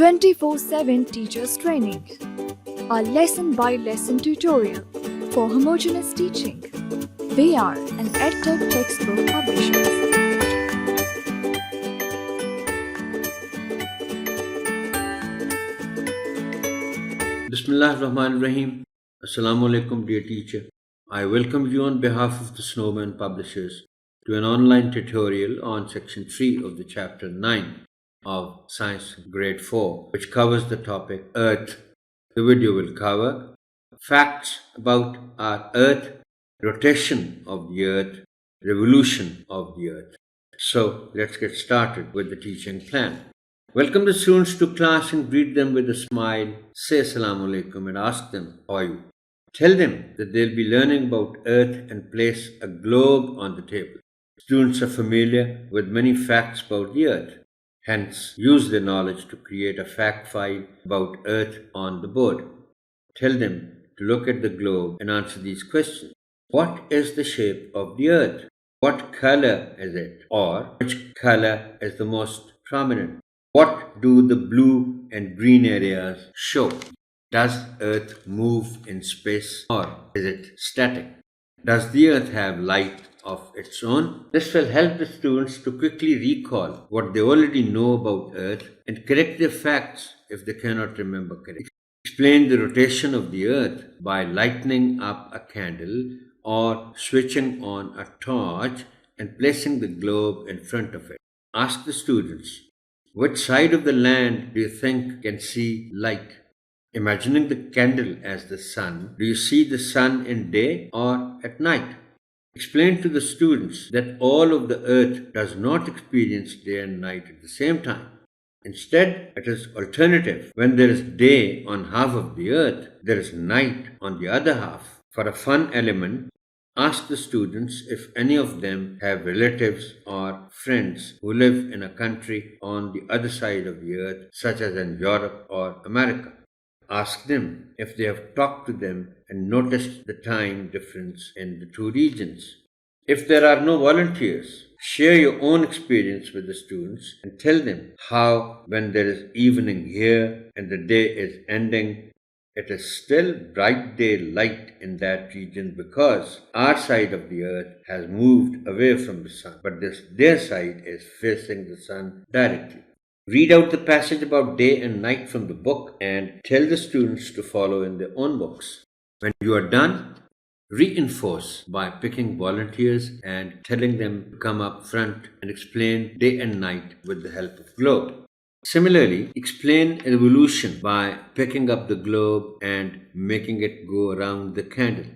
24/7 Teachers Training, a lesson-by-lesson tutorial for homogeneous teaching. We are an EdTech textbook publishers. Bismillah ar-Rahman ar-Rahim. Assalamu alaikum, dear teacher. I welcome you on behalf of the Snowman publishers to an online tutorial on section 3 of the chapter 9 of Science Grade 4, which covers the topic Earth. The video will cover facts about our Earth, rotation of the Earth, revolution of the Earth. So let's get started with the teaching plan. Welcome the students to class and greet them with a smile. Say Assalamu alaikum and ask them, how are you? Tell them that they'll be learning about Earth and place a globe on the table. Students are familiar with many facts about the Earth. Hence, use their knowledge to create a fact file about Earth on the board. Tell them to look at the globe and answer these questions. What is the shape of the Earth? What color is it? Or which color is the most prominent? What do the blue and green areas show? Does Earth move in space or is it static? Does the Earth have light of its own? This will help the students to quickly recall what they already know about Earth and correct their facts if they cannot remember correctly. Explain the rotation of the Earth by lighting up a candle or switching on a torch and placing the globe in front of it. Ask the students, which side of the land do you think can see light? Imagining the candle as the sun, do you see the sun in day or at night? Explain to the students that all of the Earth does not experience day and night at the same time. Instead, it is alternative. When there is day on half of the Earth, there is night on the other half. For a fun element, ask the students if any of them have relatives or friends who live in a country on the other side of the Earth, such as in Europe or America. Ask them if they have talked to them and noticed the time difference in the two regions. If there are no volunteers, share your own experience with the students and tell them how when there is evening here and the day is ending, it is still bright daylight in that region because our side of the Earth has moved away from the sun, but their side is facing the sun directly. Read out the passage about day and night from the book and tell the students to follow in their own books. When you are done, reinforce by picking volunteers and telling them to come up front and explain day and night with the help of globe. Similarly, explain evolution by picking up the globe and making it go around the candle.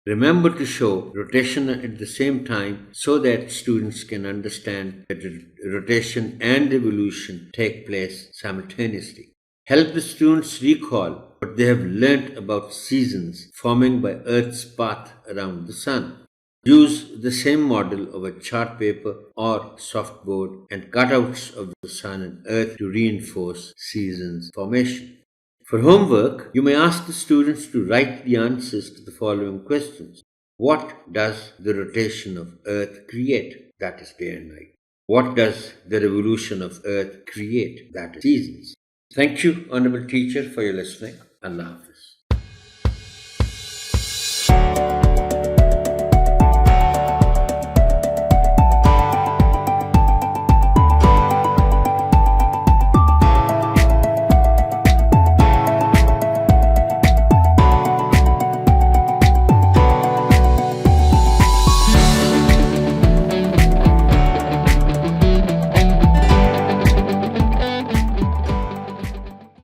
Remember to show rotation at the same time so that students can understand that rotation and evolution take place simultaneously. Help the students recall what they have learnt about seasons forming by Earth's path around the sun. Use the same model of a chart paper or softboard and cutouts of the sun and Earth to reinforce seasons formation. For homework, you may ask the students to write the answers to the following questions. What does the rotation of Earth create? That is day and night. What does the revolution of Earth create? That is seasons. Thank you, Honorable Teacher, for your listening. Allah Hafiz.